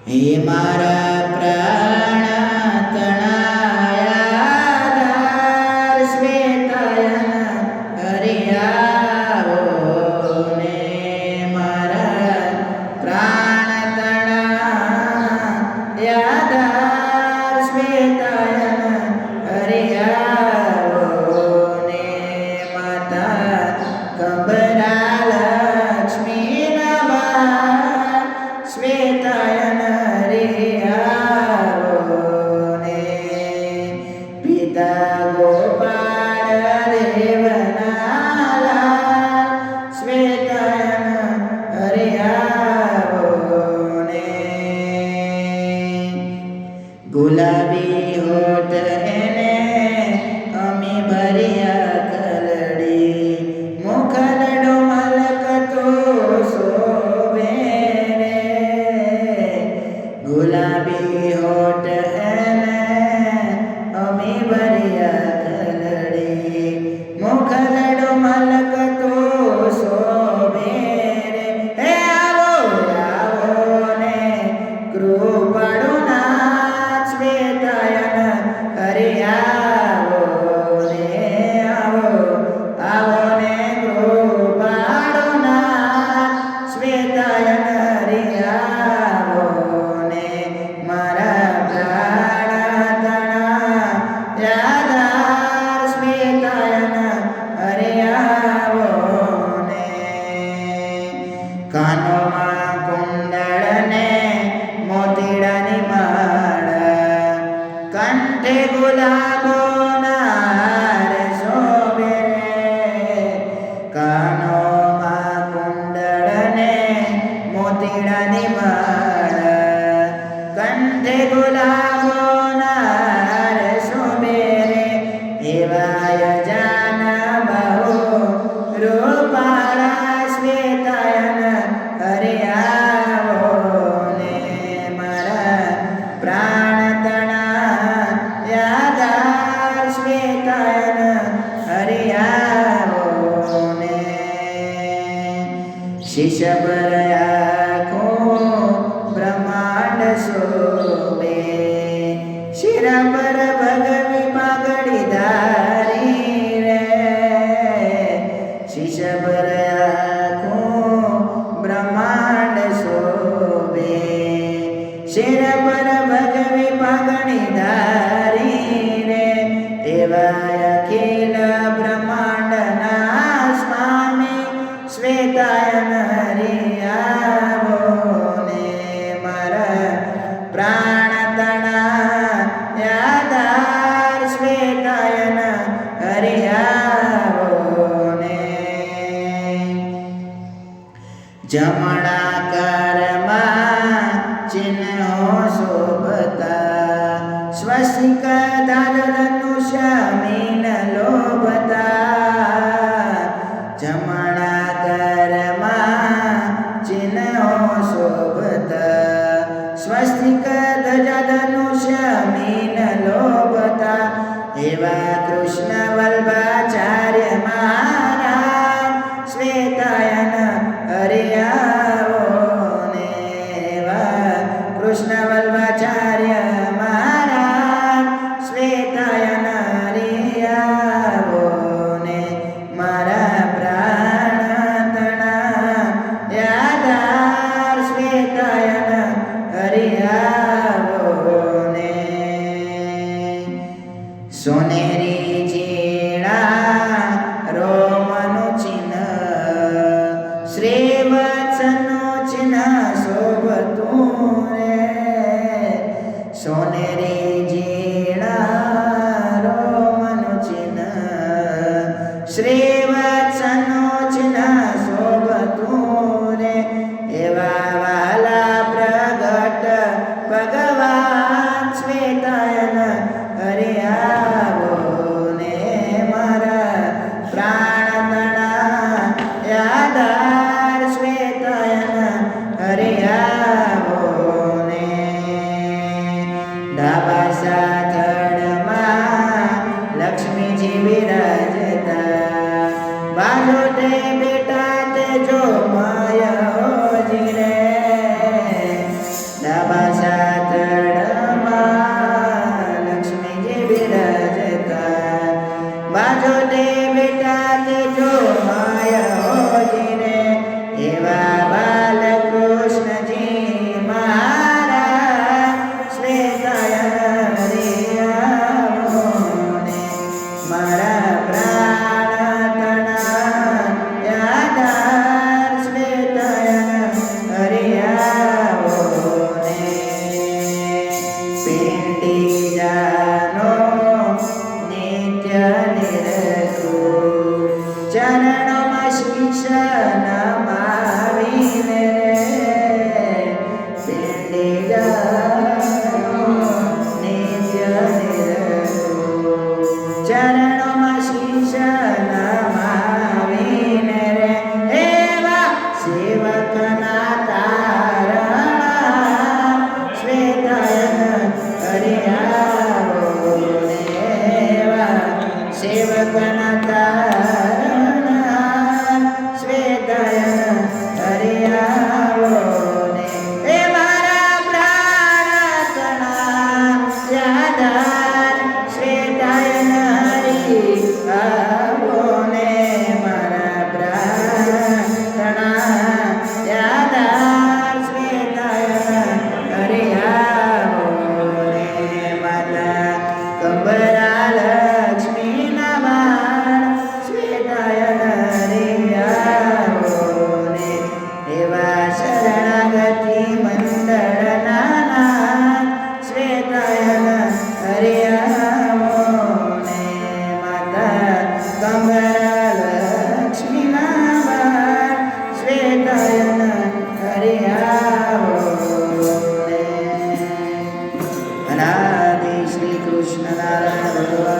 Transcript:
હે મારા પ્રાણ તણાયાધાર શ્વેતાયન હરિયાવો ને મારા પ્રાણ તણાયાધાર શ્વેતાયન હરિયાવો ને માતા કંબરા લક્ષ્મી નવા શ્વેતાયન ગોપાળ દેવના શ્વેતાયન હરિયાવો ને ગુલાબી હોઠ એને અમી ભર્યા કલડી મુખલડો મલકતો શોભે રે ગુલાબી હોઠ એને અમી ભર્યા કલડી મુખલડો મલકતો શોભે રે હે આવો આવો ને કૃપાળુ નાથ શ્વેતાયન હરિયાવો ને આવો આવો ને કૃપાળુ નાથ શ્વેતાયન હરિયાવો ને મારા પ્રાણ તણાયાધાર શ્વેતાયન હરિયાવો ને કાનોમાં કુંડળ ને મોતીડાની માળ કંઠે ગુલાબોના હાર શોભે રે કાનોમાં કુંડળ ને મોતીડાની માળ કંઠે ગુલાબોના હાર શોભે રે એવાય જાન બહુ રૂપાળા શ્વેતાયન હરિયાવો ને મારા પ્રાણ તણાયાધાર શ્વેતાયન હરિયાવો ને શિશ પર આખો બ્રહ્માંડ શોભે શિર પર ભગવી પાઘડી ધારી રે શિશ પર આખો બ્રહ્માંડ શોભે શિર પર ભગવી પાઘડી ધારી રે એવા અખિલ બ્રહ્માંડના સ્વામી શ્વેતાયન હરિયાવો ને મારા પ્રાણ તણાયાધાર શ્વેતાયન હરિયાવો ને જમણા કરમાં ચિહ્નો શોભતા સ્વસ્તિક ધનુષ્ય મીન લોભતા જમણા કરમાં ચિહ્નો શોભતા સ્વસ્તિક ધનુષ્ય મીન લોભતા એવા કૃષ્ણ વલ્ભાચાર્ય મહારાજ શ્વેતાયન હરિયાવો ને એવા કૃષ્ણ વલ્ભાચાર્ય મહારાજ શ્વેતાયન હરિયાવો ને મારા પ્રાણ તણાયાધાર શ્વેતાયન હરિયાવો ને સોનેરી ઝીણા રોમનું ચિહ્ન શ્રીવત્સનું ચિહ્ન શોભતું રે સોનેરી ઝીણા રોમનું ચિહ્ન શ્રીવત્સનું ચિહ્ન શોભતું રે એવા વાલા પ્રગટ ભગવાન શ્વેતાયન હરિયાવો ને મારા પ્રાણ તણાયાધાર શ્વેતાયન હરિયાવો ને ડાબા સાથળમાં લક્ષ્મીજી વિરાજતા વાજોટે બેટા તે જો માયાજી રે ડાબા સાથળમાં લક્ષ્મીજી બિરાજતા વાજોટે બેટા તે જો માયાજી રે એવા બાલકૃષ્ણજી મારા શ્વેતાયન હરિયાઓને મારા પ્રાણ તણા યાદાર શ્વેતાયન હરિયાઓને પિંડી જાનો નિત્ય નિરખુ ચરણોમાં શીશ નમાવીને પિંડી જાનો નિત્ય નિરખુ ચરણોમાં શીશ નમાવીને રે એવા સેવકના તારણા શ્વેતાયન હરિયાઓને એવા સેવકના તારણા શ્વેતાયન હરિયાઓને એ મારા પ્રાણતણા યાદાર શ્વેતાયન હરિયાઓને મારા પ્રાણતણા યાદાર શ્વેતાયન હરિયાઓને માતા કંબરા લક્ષ્મીના બાણ શ્વેતાયન હરિયાઓને એવા શરણાગતિ મંડળના નાથ શ્વેતાયન હરિયાઓને માતા કંબરા લક્ષ્મીના બાણ શ્વેતાયન હરિયાઓને અનાદિ શ્રી કૃષ્ણ નારાયણ ભગવાન